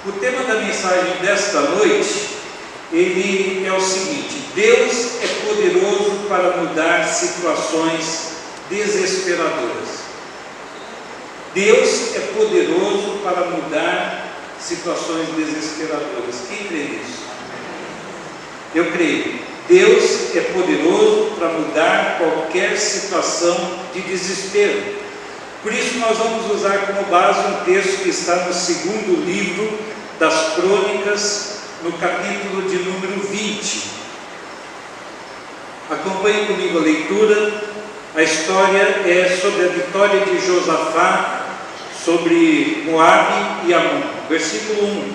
O tema da mensagem desta noite, ele é o seguinte: Deus é poderoso para mudar situações desesperadoras. Deus é poderoso para mudar situações desesperadoras. Quem crê nisso? Eu creio. Deus é poderoso para mudar qualquer situação de desespero. Por isso nós vamos usar como base um texto que está no segundo livro das Crônicas, no capítulo de número 20. Acompanhe comigo a leitura. A história é sobre a vitória de Josafá sobre Moabe e Amon. Versículo 1.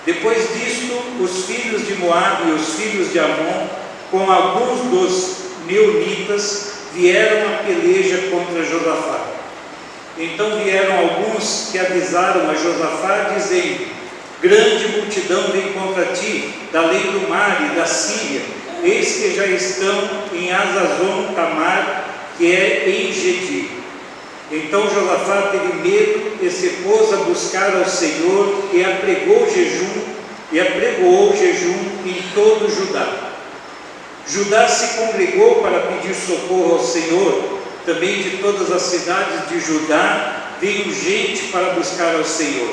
Depois disto, os filhos de Moabe e os filhos de Amon, com alguns dos meunitas, vieram à peleja contra Josafá. Então vieram alguns que avisaram a Josafá, dizendo: grande multidão vem contra ti, da além do mar e da Síria, eis que já estão em Hazazon Tamar, que é em Gedi. Então Josafá teve medo e se pôs a buscar ao Senhor e apregoou jejum em todo Judá. Judá se congregou para pedir socorro ao Senhor. Também de todas as cidades de Judá veio gente para buscar ao Senhor.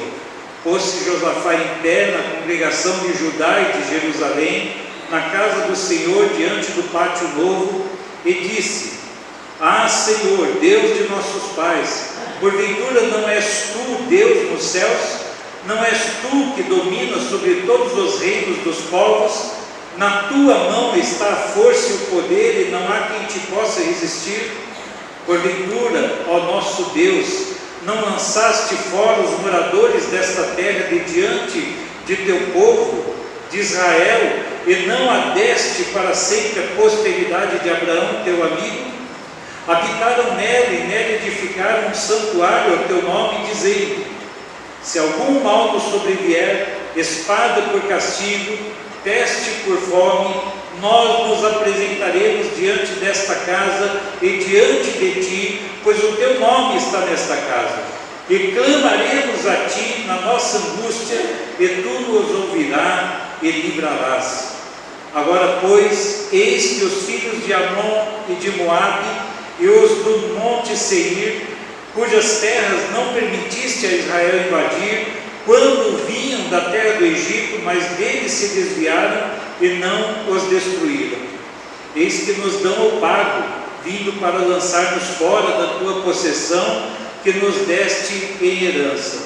Pôs-se Josafá em pé na congregação de Judá e de Jerusalém, na casa do Senhor, diante do pátio novo, e disse: Ah, Senhor, Deus de nossos pais, porventura não és tu Deus nos céus? Não és tu que dominas sobre todos os reinos dos povos? Na tua mão está a força e o poder, e não há quem te possa resistir. Porventura, ó nosso Deus, não lançaste fora os moradores desta terra de diante de teu povo, de Israel, e não a deste para sempre a posteridade de Abraão, teu amigo? Habitaram nela e nela edificaram um santuário ao teu nome, dizendo: se algum mal nos sobrevier, espada por castigo, peste por fome, nós nos apresentaremos diante desta casa e diante de ti, pois o teu nome está nesta casa, e clamaremos a ti na nossa angústia, e tu nos ouvirás e livrarás. Agora, pois, eis que os filhos de Amon e de Moabe e os do monte Seir, cujas terras não permitiste a Israel invadir, quando vinham da terra do Egito, mas deles se desviaram e não os destruíram. Eis que nos dão o pago, vindo para lançar-nos fora da tua possessão, que nos deste em herança.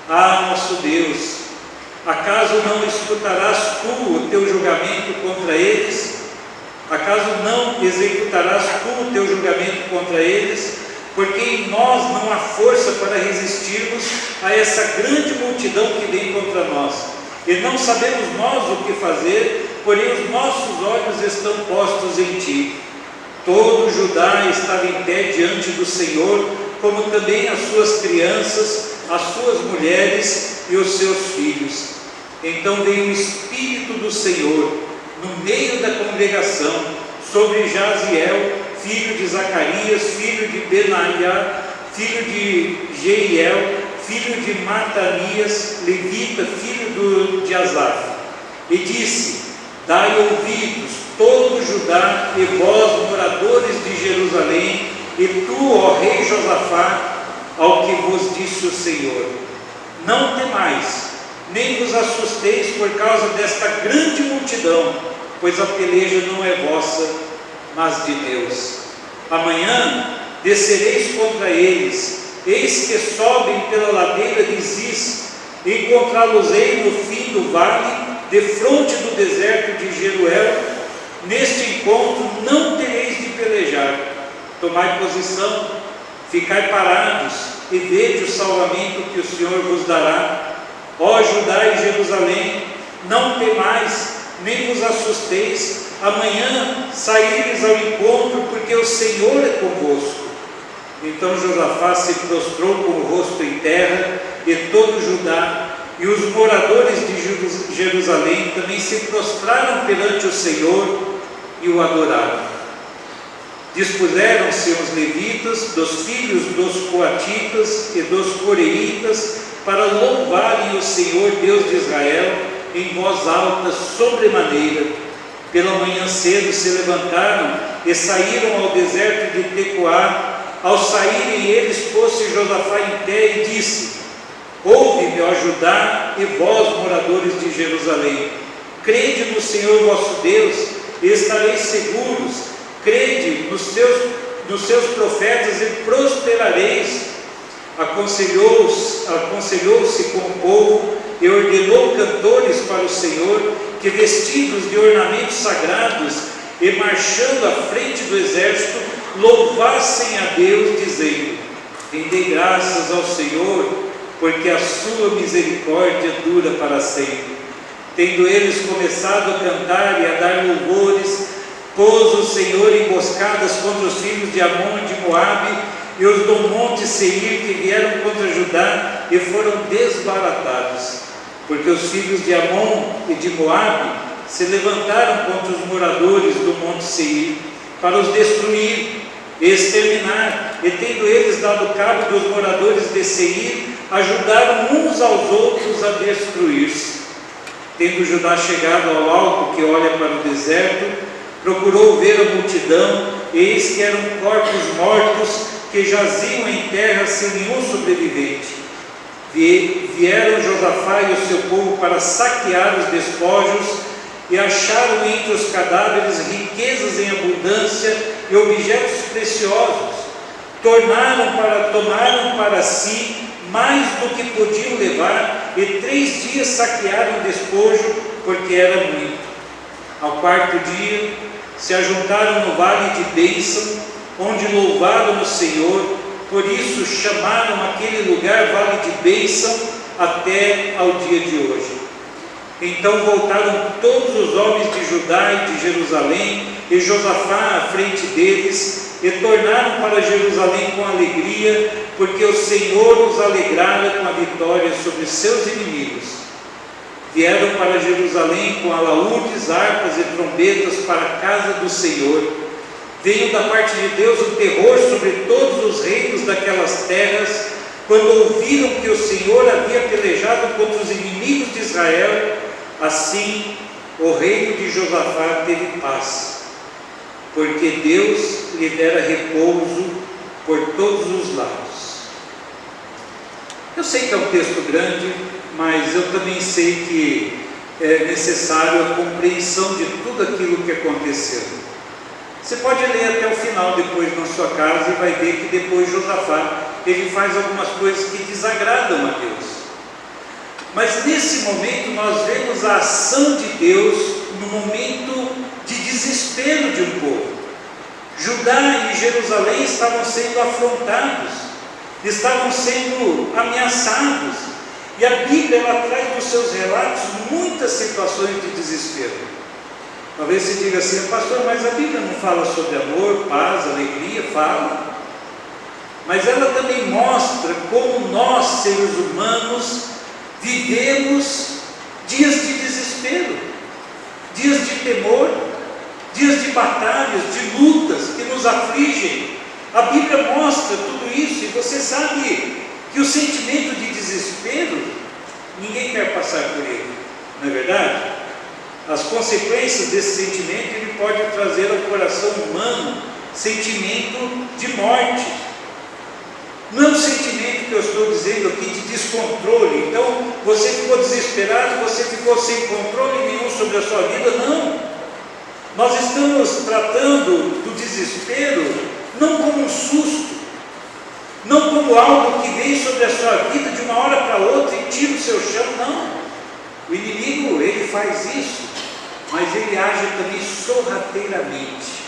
Ah, nosso Deus, acaso não escutarás tu o teu julgamento contra eles? Acaso não executarás tu o teu julgamento contra eles? Porque em nós não há força para resistirmos a essa grande multidão que vem contra nós. E não sabemos nós o que fazer, porém os nossos olhos estão postos em ti. Todo Judá estava em pé diante do Senhor, como também as suas crianças, as suas mulheres e os seus filhos. Então veio o Espírito do Senhor no meio da congregação sobre Jaziel, filho de Zacarias, filho de Benaiá, filho de Jeiel, filho de Matanias, levita, filho de Asaf, e disse: dai ouvidos, todo Judá, e vós, moradores de Jerusalém, e tu, ó rei Josafá, ao que vos disse o Senhor: não temais, nem vos assusteis por causa desta grande multidão, pois a peleja não é vossa, mas de Deus. Amanhã descereis contra eles, eis que sobem pela ladeira de Ziz, encontrá-los-ei no fim do vale, defronte do deserto de Jeruel. Neste encontro não tereis de pelejar. Tomai posição, ficai parados, e vede o salvamento que o Senhor vos dará. Ó Judá e Jerusalém, não temais, nem vos assusteis. Amanhã saíres ao encontro, porque o Senhor é convosco. Então Josafá se prostrou com o rosto em terra, e todo Judá e os moradores de Jerusalém também se prostraram perante o Senhor e o adoraram. Dispuseram-se os levitas, dos filhos dos coatitas e dos coreitas, para louvarem o Senhor Deus de Israel em voz alta sobremaneira. Pela manhã cedo se levantaram e saíram ao deserto de Tecoá. Ao saírem eles, pôs-se Josafá em pé e disse: ouve-me, ó Judá, e vós, moradores de Jerusalém, crede no Senhor vosso Deus e estareis seguros, crede nos seus profetas e prosperareis. Aconselhou-se com o povo e ordenou cantores para o Senhor, que vestidos de ornamentos sagrados e marchando à frente do exército, louvassem a Deus, dizendo: rendei graças ao Senhor, porque a sua misericórdia dura para sempre. Tendo eles começado a cantar e a dar louvores, pôs o Senhor emboscadas contra os filhos de Amon e de Moabe e os do monte Seir, que vieram contra Judá e foram desbaratados, porque os filhos de Amon e de Moabe se levantaram contra os moradores do monte Seir para os destruir e exterminar, e tendo eles dado cabo dos moradores de Seir, ajudaram uns aos outros a destruir-se. Tendo Judá chegado ao alto que olha para o deserto, procurou ver a multidão, e eis que eram corpos mortos que jaziam em terra sem nenhum sobrevivente. Vieram Josafá e o seu povo para saquear os despojos, e acharam entre os cadáveres riquezas em abundância e objetos preciosos. Tomaram para si mais do que podiam levar, e 3 dias saquearam o despojo, porque era muito. Ao 4º dia, se ajuntaram no vale de Bênção, onde louvaram o Senhor, por isso chamaram aquele lugar Vale de Bênção até ao dia de hoje. Então voltaram todos os homens de Judá e de Jerusalém, e Josafá à frente deles, e tornaram para Jerusalém com alegria, porque o Senhor os alegrara com a vitória sobre seus inimigos. Vieram para Jerusalém com alaúdes, harpas e trombetas para a casa do Senhor. Veio da parte de Deus um terror sobre todos os reinos daquelas terras, quando ouviram que o Senhor havia pelejado contra os inimigos de Israel. Assim, o reino de Josafá teve paz, porque Deus lhe dera repouso por todos os lados. Eu sei que é um texto grande, mas eu também sei que é necessário a compreensão de tudo aquilo que aconteceu. Você pode ler até o final depois na sua casa e vai ver que depois Josafá, ele faz algumas coisas que desagradam a Deus. Mas nesse momento nós vemos a ação de Deus no momento de desespero de um povo. Judá e Jerusalém estavam sendo afrontados, estavam sendo ameaçados, e a Bíblia ela traz nos seus relatos muitas situações de desespero. Talvez você diga assim: pastor, mas a Bíblia não fala sobre amor, paz, alegria? Fala, mas ela também mostra como nós, seres humanos, vivemos dias de desespero, dias de temor, dias de batalhas, de lutas que nos afligem. A Bíblia mostra tudo isso, e você sabe que o sentimento de desespero, ninguém quer passar por ele, não é verdade? As consequências desse sentimento, ele pode trazer ao coração humano sentimento de morte. Não é um sentimento que eu estou dizendo aqui de descontrole. Então, você ficou desesperado, você ficou sem controle nenhum sobre a sua vida. Não. Nós estamos tratando do desespero não como um susto, não como algo que vem sobre a sua vida de uma hora para outra e tira o seu chão. Não. O inimigo, ele faz isso, mas ele age também sorrateiramente.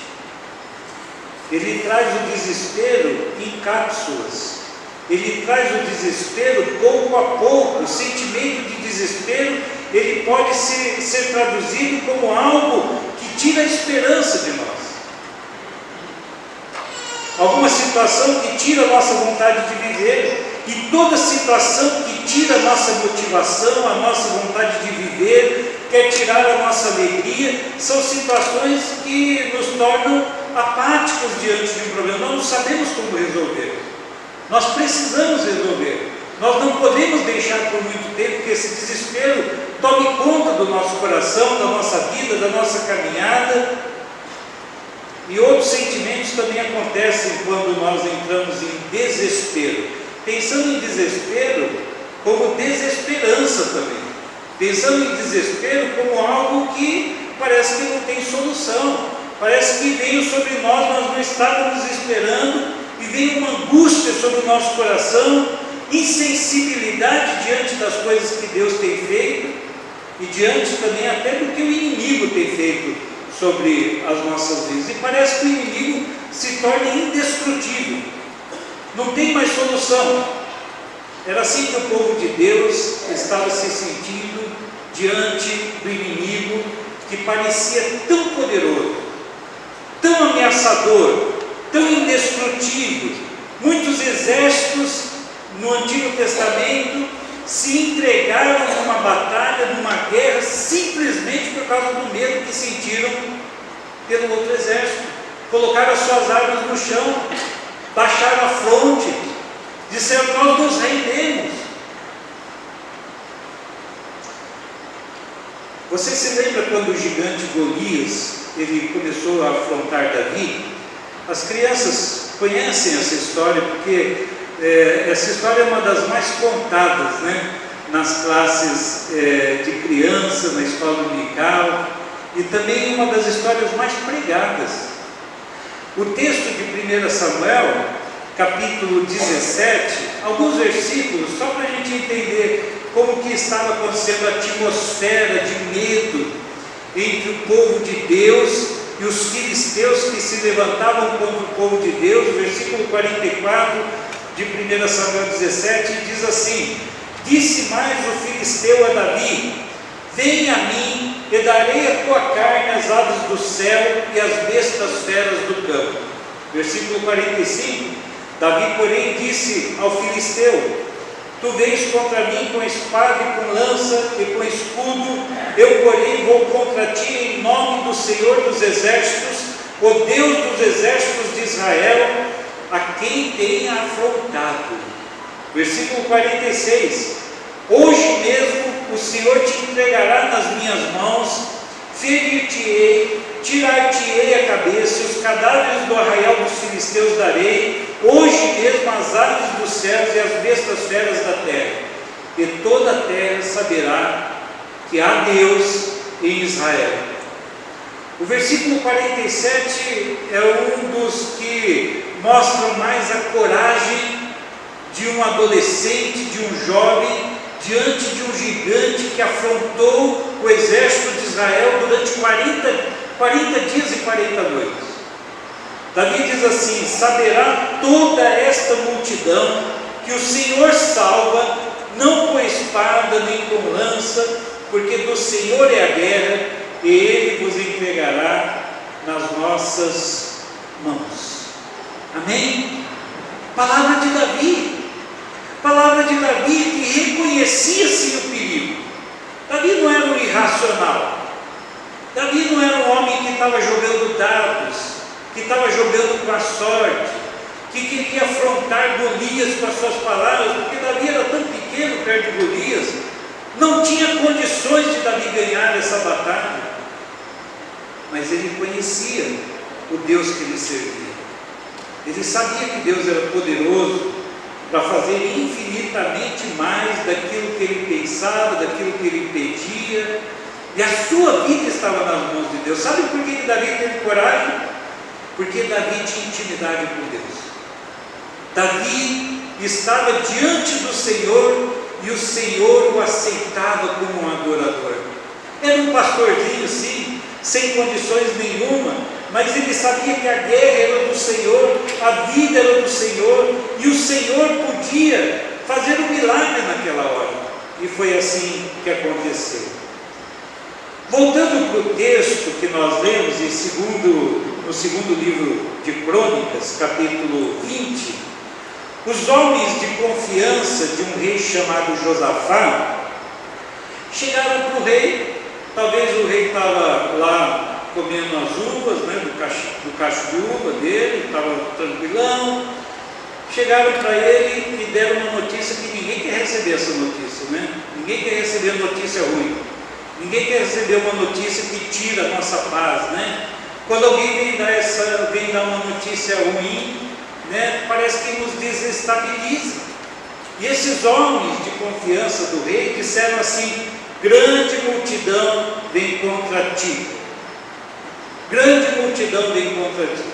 Ele traz o desespero em cápsulas. Ele traz o desespero pouco a pouco. O sentimento de desespero, ele pode ser traduzido como algo que tira a esperança de nós. Alguma situação que tira a nossa vontade de viver. E toda situação que tira a nossa motivação, a nossa vontade de viver, quer tirar a nossa alegria, são situações que nos tornam apáticos diante de um problema. Nós não sabemos como resolver. Nós precisamos resolver. Nós não podemos deixar por muito tempo que esse desespero tome conta do nosso coração, da nossa vida, da nossa caminhada. E outros sentimentos também acontecem quando nós entramos em desespero. Pensando em desespero como desesperança também. Pensando em desespero como algo que parece que não tem solução. Parece que veio sobre nós não estávamos esperando, e veio uma angústia sobre o nosso coração, insensibilidade diante das coisas que Deus tem feito, e diante também até do que o inimigo tem feito sobre as nossas vidas. E parece que o inimigo se torna indestrutível, não tem mais solução. Era assim que o povo de Deus estava se sentindo diante do inimigo, que parecia tão poderoso, tão ameaçador, tão indestrutível. Muitos exércitos no Antigo Testamento se entregaram numa batalha, numa guerra, simplesmente por causa do medo que sentiram pelo outro exército. Colocaram as suas armas no chão, baixaram a fronte, disseram: nós nos rendemos. Você se lembra quando o gigante Golias ele começou a afrontar Davi? As crianças conhecem essa história, porque essa história é uma das mais contadas, né, nas classes de criança, na escola dominical, e também uma das histórias mais pregadas. O texto de 1 Samuel, capítulo 17, alguns versículos, só para a gente entender como que estava acontecendo a atmosfera de medo entre o povo de Deus e os filisteus que se levantavam contra o povo de Deus. O versículo 44 de 1 Samuel 17 diz assim: disse mais o filisteu a Davi: venha a mim, e darei a tua carne às aves do céu e às bestas feras do campo. Versículo 45: Davi, porém, disse ao filisteu: tu vens contra mim com espada e com lança e com escudo, eu, porém, vou contra ti em nome do Senhor dos exércitos, o Deus dos exércitos de Israel, a quem tenha afrontado. Versículo 46: hoje mesmo o Senhor te entregará nas minhas mãos, ferir-te-ei, tirar-te-ei a cabeça, e os cadáveres do arraial dos filisteus darei, hoje mesmo as aves dos céus e as bestas feras da terra, e toda a terra saberá que há Deus em Israel. O versículo 47 é um dos que mostram mais a coragem de um adolescente, de um jovem, diante de um gigante que afrontou o exército de Israel durante 40 dias e 40 noites. Davi diz assim: saberá toda esta multidão que o Senhor salva, não com espada nem com lança, porque do Senhor é a guerra, e Ele vos entregará nas nossas mãos. Amém? Palavra de Davi que reconhecia-se o perigo. Davi não era um irracional, Davi não era um homem que estava jogando dados, que estava jogando com a sorte, que queria afrontar Golias com as suas palavras, porque Davi era tão pequeno perto de Golias, não tinha condições de Davi ganhar essa batalha, mas ele conhecia o Deus que ele servia, ele sabia que Deus era poderoso para fazer infinitamente mais daquilo que ele pensava, daquilo que ele pedia, e a sua vida estava nas mãos de Deus. Sabe por que Davi teve coragem? Porque Davi tinha intimidade com Deus. Davi estava diante do Senhor e o Senhor o aceitava como um adorador. Era um pastorzinho, sim, sem condições nenhuma, mas ele sabia que a guerra era do Senhor, a vida era do Senhor, e o Senhor podia fazer um milagre naquela hora, e foi assim que aconteceu. Voltando para o texto que nós lemos no segundo livro de Crônicas, capítulo 20, os homens de confiança de um rei chamado Josafá chegaram para o rei. Talvez o rei estava lá comendo as uvas, né, do cacho de uva dele, estava tranquilão. chegaram para ele e deram uma notícia que ninguém quer receber essa notícia, né? Ninguém quer receber notícia ruim. Ninguém quer receber uma notícia que tira a nossa paz, né? Quando alguém vem dar uma notícia ruim, né, parece que nos desestabiliza. E esses homens de confiança do rei disseram assim: grande multidão vem contra ti. Grande multidão vem contra ti.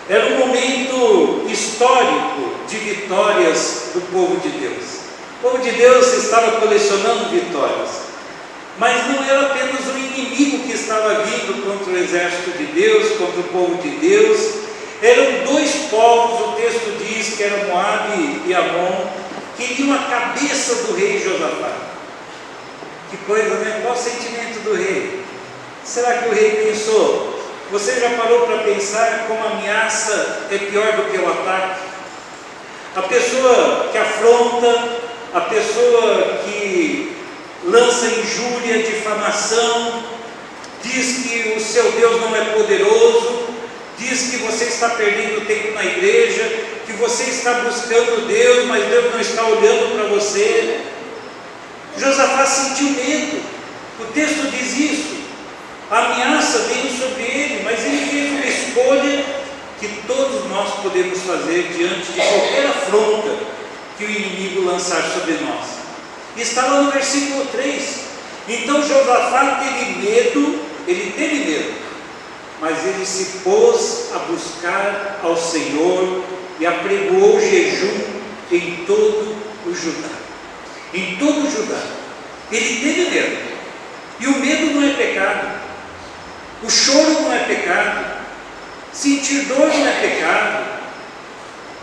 Era um momento histórico de vitórias do povo de Deus. O povo de Deus estava colecionando vitórias. Mas não era apenas o inimigo que estava vindo contra o exército de Deus, contra o povo de Deus. Eram dois povos, o texto diz que eram Moabe e Amon, queriam a cabeça do rei Josafá. Que coisa, né? Qual o sentimento do rei? Será que o rei pensou? Você já parou para pensar como a ameaça é pior do que o ataque? A pessoa que afronta, a pessoa que lança injúria, difamação, diz que o seu Deus não é poderoso, diz que você está perdendo tempo na igreja, que você está buscando Deus, mas Deus não está olhando para você. Josafá sentiu medo. O texto diz isso. A ameaça veio sobre ele, mas ele fez uma escolha que todos nós podemos fazer diante de qualquer afronta que o inimigo lançar sobre nós. Está lá no versículo 3. Então Josafá ele teve medo, mas ele se pôs a buscar ao Senhor e apregoou jejum em todo o Judá. Em todo o Judá. Ele teve medo. E o medo não é pecado. O choro não é pecado. Sentir dor não é pecado.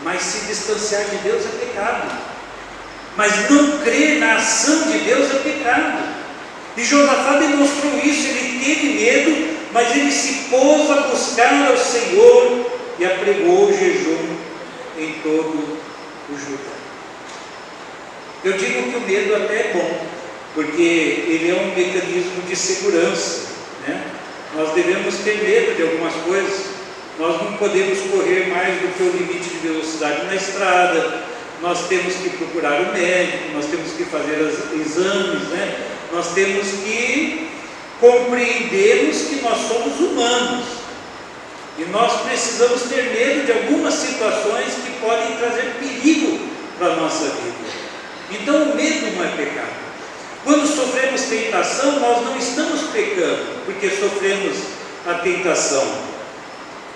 Mas se distanciar de Deus é pecado. Mas não crer na ação de Deus é pecado. E Josafá demonstrou isso. Ele teve medo, mas ele se pôs a buscar ao Senhor e apregou o jejum em todo o Judá. Eu digo que o medo até é bom, porque ele é um mecanismo de segurança, né? Nós devemos ter medo de algumas coisas. Nós não podemos correr mais do que o limite de velocidade na estrada. Nós temos que procurar o médico, nós temos que fazer exames, né? Nós temos que compreendermos que nós somos humanos. E nós precisamos ter medo de algumas situações que podem trazer perigo para a nossa vida. Então o medo não é pecado. Quando sofremos tentação, nós não estamos pecando, porque sofremos a tentação.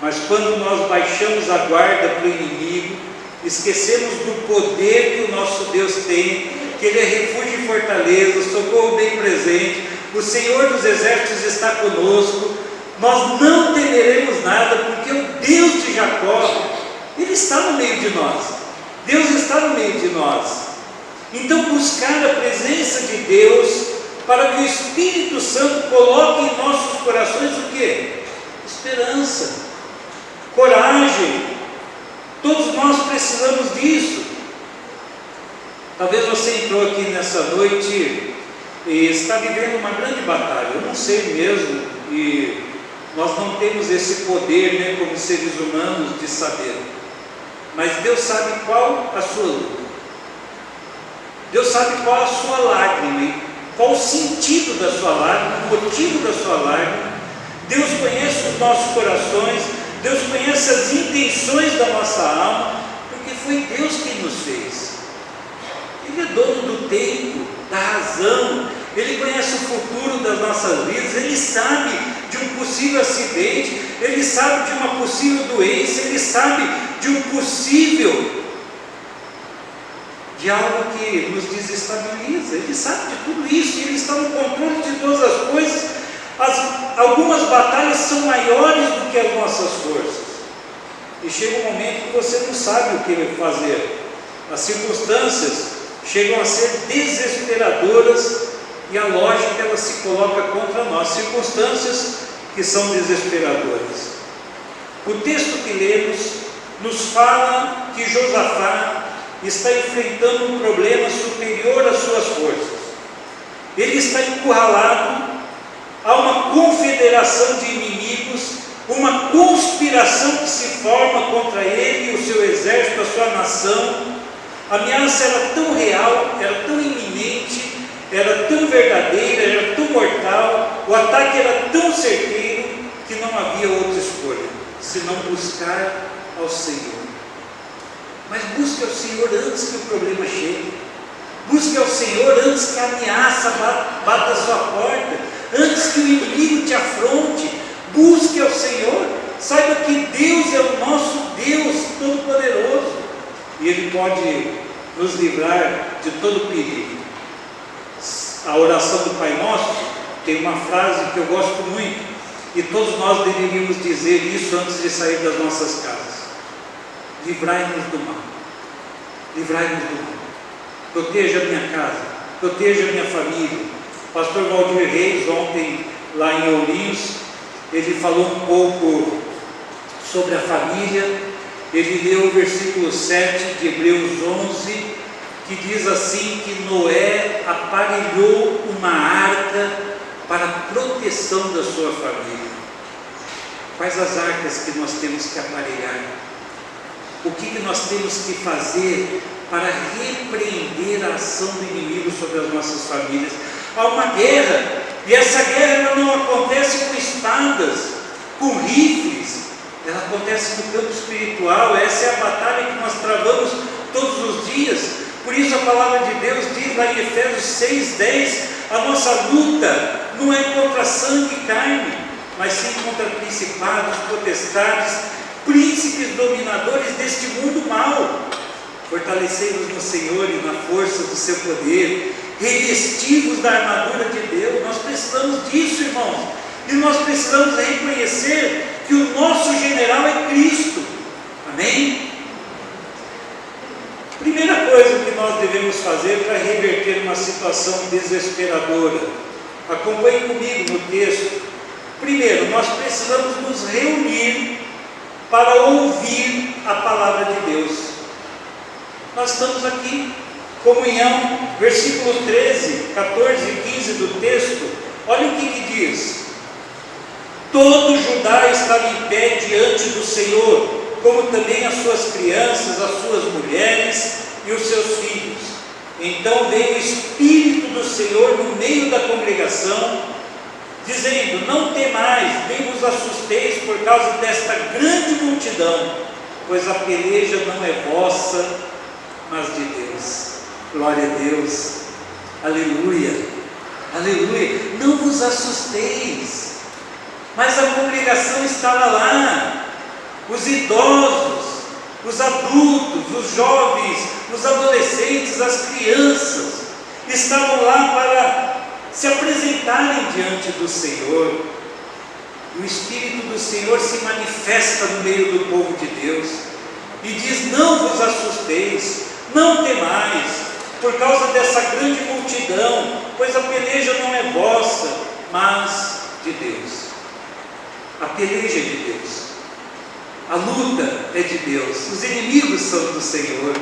Mas quando nós baixamos a guarda para o inimigo, esquecemos do poder que o nosso Deus tem, que Ele é refúgio e fortaleza, socorro bem presente, o Senhor dos exércitos está conosco, nós não temeremos nada, porque o Deus de Jacó, Ele está no meio de nós. Deus está no meio de nós. Então buscar a presença de Deus, para que o Espírito Santo coloque em nossos corações o quê? Esperança, coragem. Todos nós precisamos disso. Talvez você entrou aqui nessa noite e está vivendo uma grande batalha. Eu não sei mesmo, e nós não temos esse poder, né, como seres humanos, de saber. Mas Deus sabe qual a sua luta. Deus sabe qual a sua lágrima, qual o sentido da sua lágrima, o motivo da sua lágrima. Deus conhece os nossos corações, Deus conhece as intenções da nossa alma, porque foi Deus quem nos fez. Ele é dono do tempo, da razão, Ele conhece o futuro das nossas vidas, Ele sabe de um possível acidente, Ele sabe de uma possível doença, Ele sabe de um possível, de algo que nos desestabiliza. Ele sabe de tudo isso, e Ele está no controle de todas as coisas. Algumas batalhas são maiores do que as nossas forças, e chega um momento que você não sabe o que fazer. As circunstâncias chegam a ser desesperadoras, e a lógica ela se coloca contra nós. Circunstâncias que são desesperadoras. O texto que lemos nos fala que Josafá está enfrentando um problema superior às suas forças. Ele está encurralado. Há uma confederação de inimigos uma conspiração que se forma contra ele e o seu exército, a sua nação. A ameaça era tão real, era tão iminente, era tão verdadeira, era tão mortal, o ataque era tão certeiro, que não havia outra escolha, senão buscar ao Senhor. Mas busque ao Senhor antes que o problema chegue. Busque ao Senhor antes que a ameaça bata a sua porta, antes que o inimigo te afronte. Busque ao Senhor. Saiba que Deus é o nosso Deus Todo-Poderoso, e Ele pode nos livrar de todo perigo. A oração do Pai Nosso tem uma frase que eu gosto muito, e todos nós deveríamos dizer isso antes de sair das nossas casas: livrai-nos do mal, livrai-nos do mal. Proteja a minha casa, proteja a minha família. O pastor Valdir Reis, ontem lá em Ourinhos, ele falou um pouco sobre a família. Ele leu o versículo 7 de Hebreus 11, que diz assim, que Noé aparelhou uma arca para a proteção da sua família. Quais as arcas que nós temos que aparelhar? O que nós temos que fazer para repreender a ação do inimigo sobre as nossas famílias? Há uma guerra, e essa guerra não acontece com espadas, com rifles, ela acontece no campo espiritual. Essa é a batalha que nós travamos todos os dias. Por isso a palavra de Deus diz lá em Efésios 6:10, a nossa luta não é contra sangue e carne, mas sim contra principados, potestades, príncipes dominadores deste mundo mau. Fortalecei-vos no Senhor e na força do seu poder, revestivos da armadura de Deus. Nós precisamos disso, irmãos, e nós precisamos reconhecer que o nosso general é Cristo. Amém? Primeira coisa que nós devemos fazer para reverter uma situação desesperadora, acompanhe comigo no texto. Primeiro, nós precisamos nos reunir para ouvir a palavra de Deus. Nós estamos aqui, comunhão, versículos 13, 14 e 15 do texto. Olha o que diz: todo Judá estava em pé diante do Senhor, como também as suas crianças, as suas mulheres e os seus filhos. Então veio o Espírito do Senhor no meio da congregação, dizendo: não temais, nem vos assusteis por causa desta grande multidão, pois a peleja não é vossa, mas de Deus. Glória a Deus, aleluia, aleluia. Não vos assusteis. Mas a congregação estava lá, os idosos, os adultos, os jovens, os adolescentes, as crianças, estavam lá para se apresentarem diante do Senhor. O Espírito do Senhor se manifesta no meio do povo de Deus e diz: não vos assusteis, não temais, por causa dessa grande multidão, pois a peleja não é vossa, mas de Deus. A peleja é de Deus, a luta é de Deus, os inimigos são do Senhor,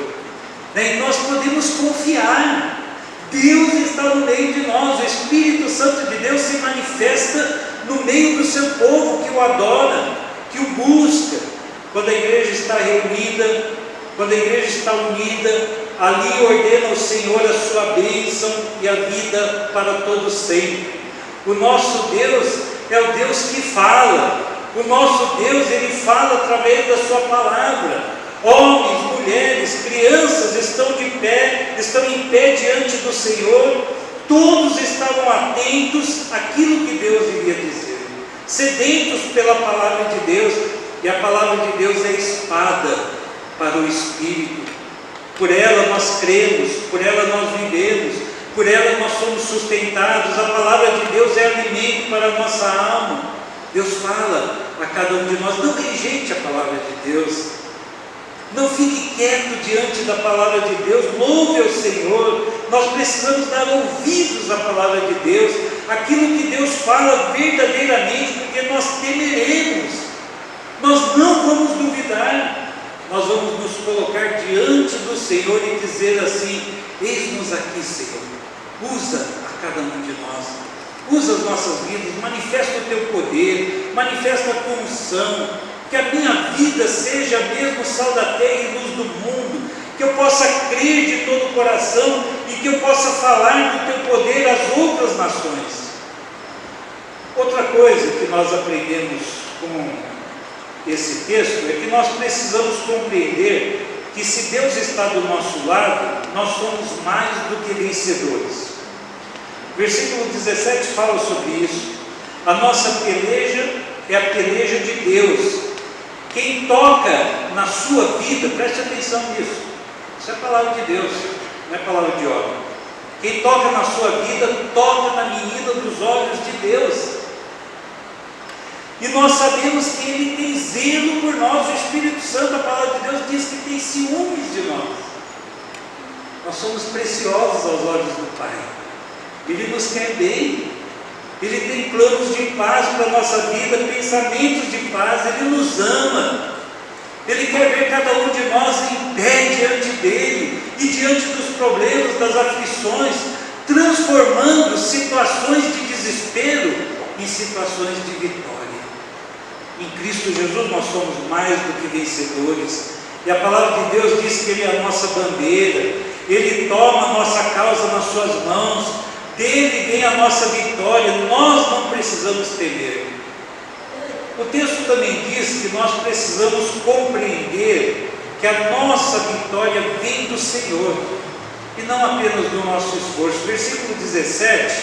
né? E nós podemos confiar. Deus está no meio de nós, o Espírito Santo de Deus se manifesta no meio do seu povo que o adora, que o busca. Quando a igreja está reunida, quando a igreja está unida, ali ordena o Senhor a sua bênção e a vida para todos sempre. O nosso Deus é o Deus que fala. O nosso Deus, Ele fala através da sua palavra. Homens, mulheres, crianças estão de pé, estão em pé diante do Senhor. Todos estavam atentos àquilo que Deus iria dizer, sedentos pela palavra de Deus. E a palavra de Deus é espada para o Espírito. Por ela nós cremos, por ela nós vivemos, por ela nós somos sustentados. A palavra de Deus é alimento para a nossa alma. Deus fala a cada um de nós. Não rejeite a palavra de Deus, não fique quieto diante da palavra de Deus, louve ao Senhor. Nós precisamos dar ouvidos à palavra de Deus, aquilo que Deus fala verdadeiramente, porque nós temeremos, nós não vamos duvidar, nós vamos nos colocar diante do Senhor e dizer assim: eis-nos aqui, Senhor, usa a cada um de nós, usa as nossas vidas, manifesta o teu poder, manifesta a tua unção, que a minha vida seja mesmo sal da terra e luz do mundo, que eu possa crer de todo o coração e que eu possa falar do teu poder às outras nações. Outra coisa que nós aprendemos com esse texto é que nós precisamos compreender que se Deus está do nosso lado, nós somos mais do que vencedores. Versículo 17 fala sobre isso. A nossa peleja é a peleja de Deus. Quem toca na sua vida, preste atenção nisso, isso é a palavra de Deus, não é palavra de homem. Quem toca na sua vida, toca na menina dos olhos de Deus. E nós sabemos que Ele tem zelo por nós. O Espírito Santo, a palavra de Deus diz que tem ciúmes de nós. Nós somos preciosos aos olhos do Pai. Ele nos quer bem. Ele tem planos de paz para a nossa vida, pensamentos de paz. Ele nos ama. Ele quer ver cada um de nós em pé diante dEle e diante dos problemas, das aflições, transformando situações de desespero em situações de vitória. Em Cristo Jesus nós somos mais do que vencedores, e a palavra de Deus diz que Ele é a nossa bandeira, Ele toma a nossa causa nas suas mãos, dele vem a nossa vitória, nós não precisamos temer. O texto também diz que nós precisamos compreender que a nossa vitória vem do Senhor, e não apenas do nosso esforço. Versículo 17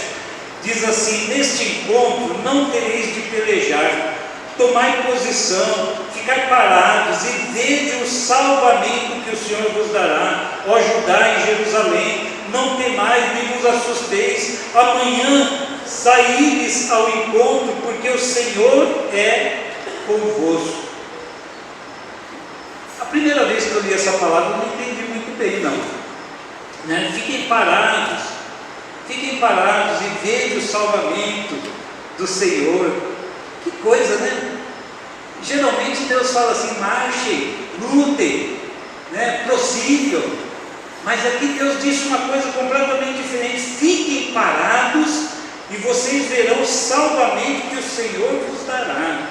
diz assim: neste encontro não tereis de pelejar, tomai posição, ficai parados e vede o salvamento que o Senhor vos dará, ó Judá e Jerusalém, não temais nem vos assusteis, amanhã saíres ao encontro, porque o Senhor é convosco. A primeira vez que eu li essa palavra eu não entendi muito bem, não. Fiquem parados e vede o salvamento do Senhor. Que coisa, né? Geralmente Deus fala assim: marchem, lutem, prossigam. Mas aqui Deus disse uma coisa completamente diferente: fiquem parados e vocês verão o salvamento que o Senhor vos dará.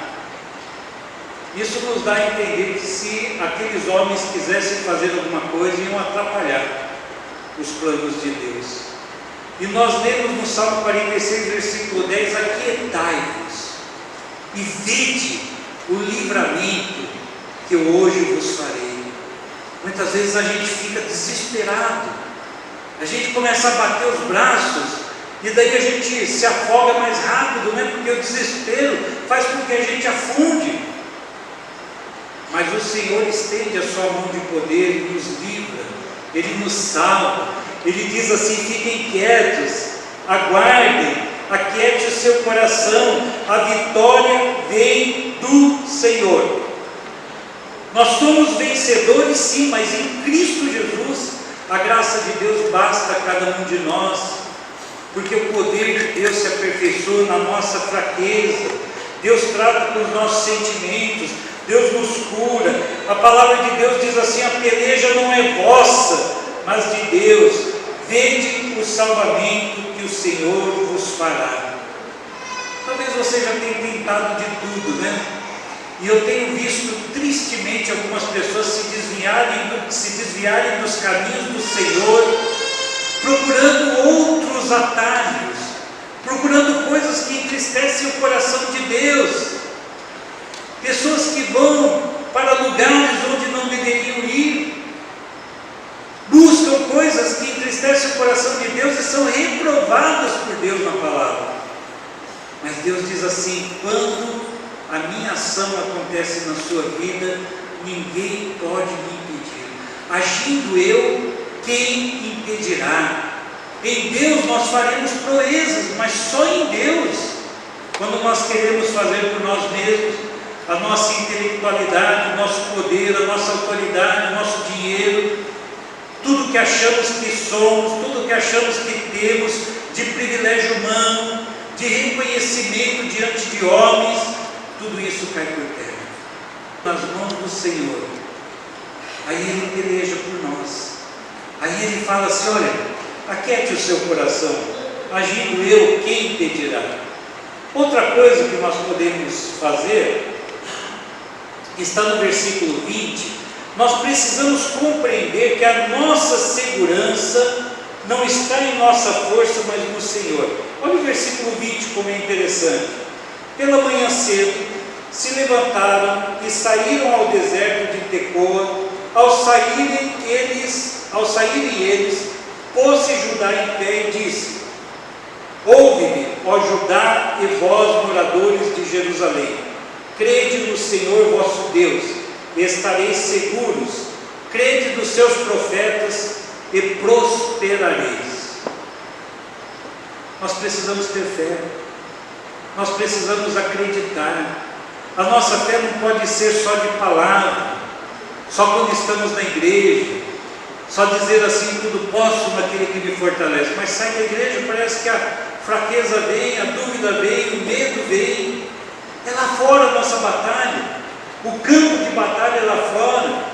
Isso nos dá a entender que se aqueles homens quisessem fazer alguma coisa, iam atrapalhar os planos de Deus. E nós lemos no Salmo 46, versículo 10: aquietai-vos e vede o livramento que eu hoje vos farei. Muitas vezes a gente fica desesperado, a gente começa a bater os braços, e daí a gente se afoga mais rápido, porque o desespero faz com que a gente afunde. Mas o Senhor estende a sua mão de poder e nos livra, Ele nos salva. Ele diz assim: fiquem quietos, aguardem, aquiete o seu coração, a vitória vem do Senhor. Nós somos vencedores sim, mas em Cristo Jesus a graça de Deus basta a cada um de nós, porque o poder de Deus se aperfeiçoa na nossa fraqueza. Deus trata com os nossos sentimentos, Deus nos cura. A palavra de Deus diz assim: a peleja não é vossa, mas de Deus. Vede o salvamento que o Senhor vos fará. Talvez você já tenha tentado de tudo, E eu tenho visto tristemente algumas pessoas se desviarem dos caminhos do Senhor, procurando outros atalhos, procurando coisas que entristecem o coração de Deus. Pessoas que vão para lugares onde não deveriam ir, buscam coisas que entristecem o coração de Deus e são reprovadas por Deus na palavra. Mas Deus diz assim: quando a minha ação acontece na sua vida, ninguém pode me impedir. Agindo eu, quem impedirá? Em Deus nós faremos proezas, mas só em Deus. Quando nós queremos fazer por nós mesmos, a nossa intelectualidade, o nosso poder, a nossa autoridade, o nosso dinheiro, tudo que achamos que somos, tudo que achamos que temos de privilégio humano, de reconhecimento diante de homens, tudo isso cai por terra, nas mãos do Senhor. Aí Ele peleja por nós, aí Ele fala assim: olha, aquiete o seu coração, agindo eu, quem impedirá? Outra coisa que nós podemos fazer, está no versículo 20, nós precisamos compreender que a nossa segurança não está em nossa força, mas no Senhor. Olha o versículo 20 como é interessante. Pela manhã cedo, se levantaram e saíram ao deserto de Tecoa. Ao saírem eles, pôs-se Judá em pé e disse: ouve-me, ó Judá e vós, moradores de Jerusalém, crede no Senhor vosso Deus, e estareis seguros, crede nos seus profetas, e prosperareis. Nós precisamos ter fé, nós precisamos acreditar. A nossa fé não pode ser só de palavra, só quando estamos na igreja, só dizer assim, tudo posso naquele que me fortalece, mas sai da igreja, parece que a fraqueza vem, a dúvida vem, o medo vem. É lá fora a nossa batalha, o campo de batalha é lá fora,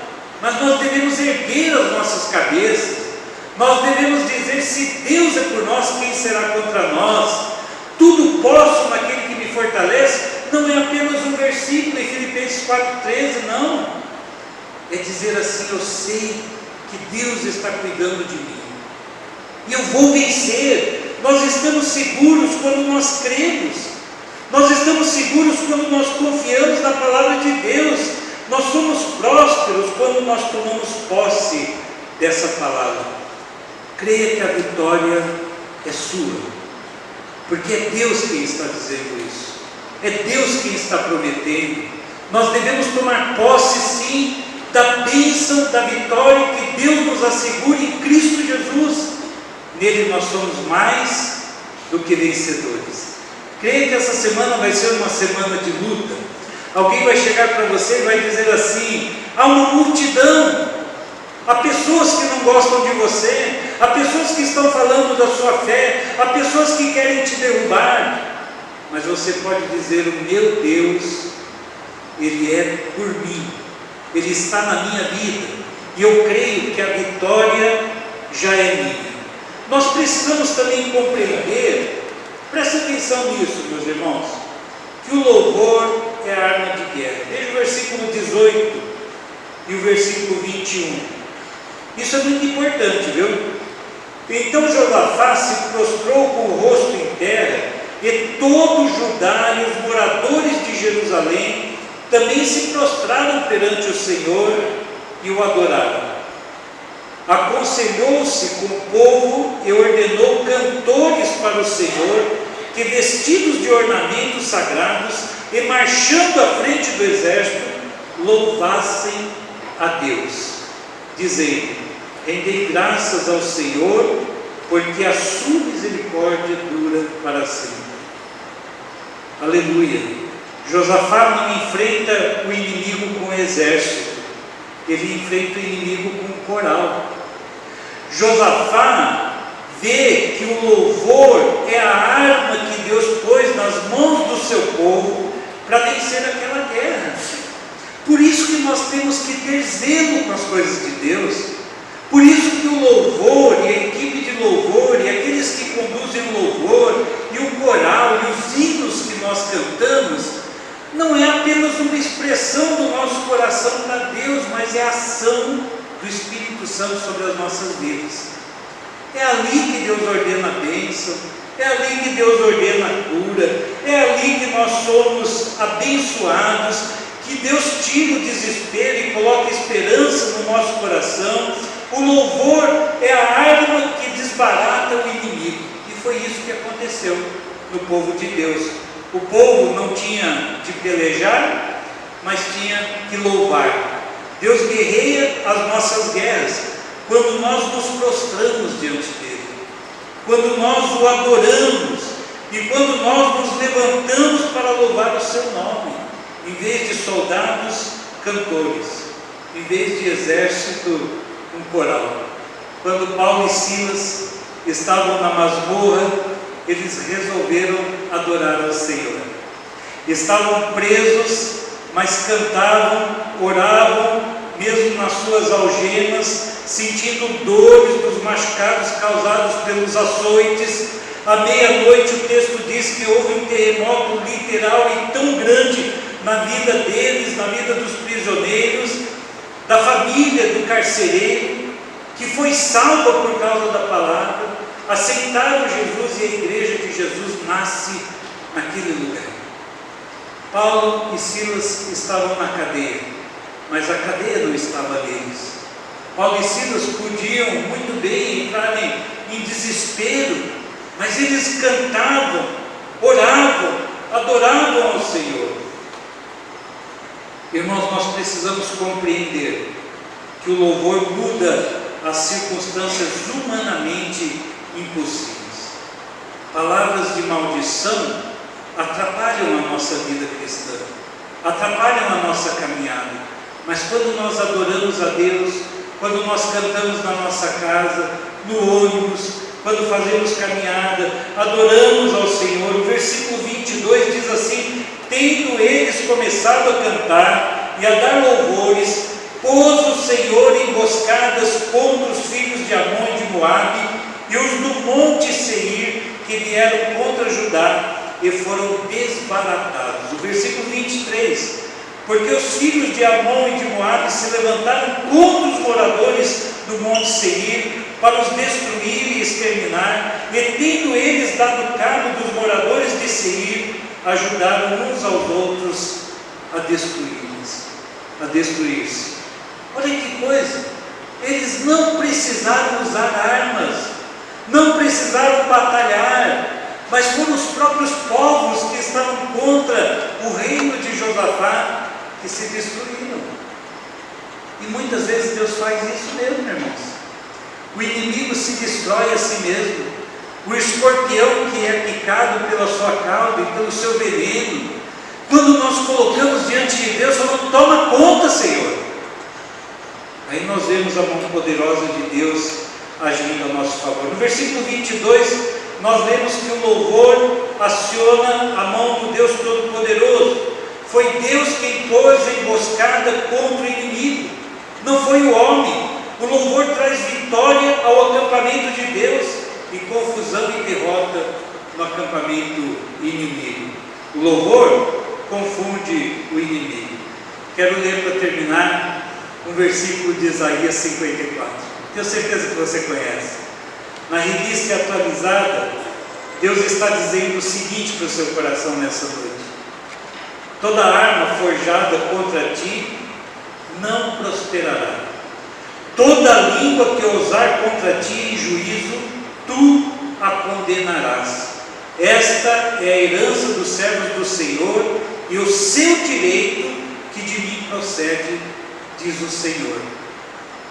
mas nós devemos erguer as nossas cabeças, nós devemos dizer: se Deus é por nós, quem será contra nós? Tudo posso naquele que me fortalece, não é apenas um versículo em Filipenses 4,13, não, é dizer assim: eu sei que Deus está cuidando de mim, e eu vou vencer. Nós estamos seguros quando nós cremos, nós estamos seguros quando nós confiamos na palavra de Deus, nós somos prósperos quando nós tomamos posse dessa palavra. Creia que a vitória é sua, porque é Deus quem está dizendo isso, é Deus quem está prometendo. Nós devemos tomar posse sim da bênção da vitória que Deus nos assegura em Cristo Jesus. Nele nós somos mais do que vencedores. Creia que essa semana vai ser uma semana de luta. Alguém vai chegar para você e vai dizer assim: há uma multidão, há pessoas que não gostam de você, há pessoas que estão falando da sua fé, há pessoas que querem te derrubar, mas você pode dizer: o meu Deus, Ele é por mim, Ele está na minha vida, e eu creio que a vitória já é minha. Nós precisamos também compreender, presta atenção nisso, meus irmãos, que o louvor é a arma de guerra. Veja o versículo 18 e o versículo 21. Isso é muito importante, viu? Então Josafá se prostrou com o rosto em terra, e todo Judá e os moradores de Jerusalém também se prostraram perante o Senhor e o adoraram. Aconselhou-se com o povo e ordenou cantores para o Senhor, que vestidos de ornamentos sagrados e marchando à frente do exército, louvassem a Deus, dizendo: rendei graças ao Senhor, porque a sua misericórdia dura para sempre. Aleluia. Josafá não enfrenta o inimigo com o exército, ele enfrenta o inimigo com o coral. Josafá vê que o louvor é a arma que Deus pôs nas mãos do seu povo para vencer aquela guerra. Por isso que nós temos que ter zelo com as coisas de Deus. Por isso que o louvor e a equipe de louvor e aqueles que conduzem o louvor e o coral e os hinos que nós cantamos não é apenas uma expressão do nosso coração para Deus, mas é a ação do Espírito Santo sobre as nossas vidas. É ali que Deus ordena a bênção, é ali que Deus ordena a cura, é ali que nós somos abençoados, que Deus tira o desespero e coloca esperança no nosso coração. O louvor é a arma que desbarata o inimigo, e foi isso que aconteceu no povo de Deus. O povo não tinha de pelejar, mas tinha que louvar. Deus guerreia as nossas guerras quando nós nos prostramos diante dele, quando nós o adoramos e quando nós nos levantamos para louvar o seu nome, em vez de soldados, cantores, em vez de exército, um coral. Quando Paulo e Silas estavam na masmorra, eles resolveram adorar ao Senhor. Estavam presos, mas cantavam, oravam, mesmo nas suas algemas, sentindo dores dos machucados causados pelos açoites, À meia-noite o texto diz que houve um terremoto literal e tão grande na vida deles, na vida dos prisioneiros, da família do carcereiro, que foi salva por causa da palavra, aceitaram Jesus, e a igreja de Jesus nasce naquele lugar. Paulo e Silas estavam na cadeia, mas a cadeia não estava neles. Paulo e Silas podiam muito bem entrar em desespero, mas eles cantavam, oravam, adoravam ao Senhor. Irmãos, nós precisamos compreender que o louvor muda as circunstâncias humanamente impossíveis. Palavras de maldição atrapalham a nossa vida cristã, atrapalham a nossa caminhada, mas quando nós adoramos a Deus, quando nós cantamos na nossa casa, no ônibus, quando fazemos caminhada, adoramos ao Senhor. O versículo 22 diz assim: tendo eles começado a cantar e a dar louvores, pôs o Senhor emboscadas contra os filhos de Amon e de Moabe e os do monte Seir, que vieram contra Judá, e foram desbaratados. O versículo 23: porque os filhos de Amon e de Moabe se levantaram contra os moradores do monte Seir para os destruir e exterminar, e tendo eles dado cabo dos moradores de Seir, ajudaram uns aos outros a destruir-se. Olha que coisa! Eles não precisaram usar armas, não precisaram batalhar, mas foram os próprios povos que estavam contra o reino de Josafá que se destruíram. E muitas vezes Deus faz isso mesmo, irmãos. O inimigo se destrói a si mesmo. O escorpião que é picado pela sua cauda e pelo seu veneno, quando nós colocamos diante de Deus, falamos: toma conta, Senhor. Aí nós vemos a mão poderosa de Deus agindo a nosso favor. No versículo 22, nós lemos que o louvor aciona a mão do Deus Todo-Poderoso. Foi Deus quem pôs a emboscada contra o inimigo, não foi o homem. O louvor traz vitória ao acampamento de Deus e confusão e derrota no acampamento inimigo. O louvor confunde o inimigo. Quero ler para terminar um versículo de Isaías 54. Tenho certeza que você conhece. Na revista atualizada, Deus está dizendo o seguinte para o seu coração nessa noite: toda arma forjada contra ti não prosperará. Toda língua que ousar contra ti em juízo, tu a condenarás. Esta é a herança dos servos do Senhor e o seu direito que de mim procede, diz o Senhor.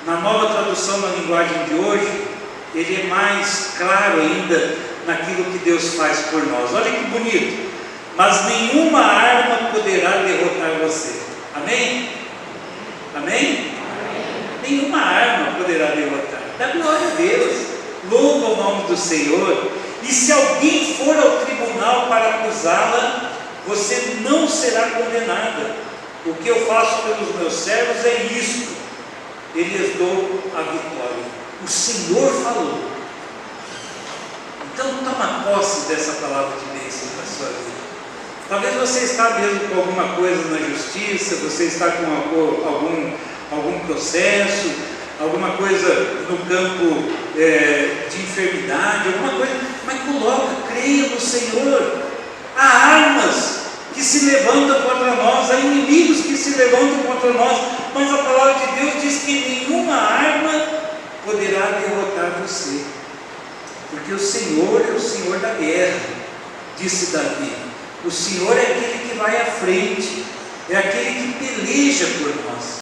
Na nova tradução na linguagem de hoje, ele é mais claro ainda naquilo que Deus faz por nós. Olha que bonito: mas nenhuma arma poderá derrotar você. Amém? Amém? Nenhuma arma poderá derrotar. Dá glória a Deus, louva o nome do Senhor. E se alguém for ao tribunal para acusá-la, você não será condenada. O que eu faço pelos meus servos é isto: eu lhes dou a vitória. O Senhor falou. Então toma posse dessa palavra de bênção para a sua vida. Talvez você está mesmo com alguma coisa na justiça, você está com algum processo, alguma coisa no campo de enfermidade, alguma coisa, mas coloca, creia no Senhor. Há armas que se levantam contra nós, há inimigos que se levantam contra nós, mas a palavra de Deus diz que nenhuma arma poderá derrotar você, porque o Senhor é o Senhor da guerra, disse Davi. O Senhor é aquele que vai à frente, é aquele que peleja por nós.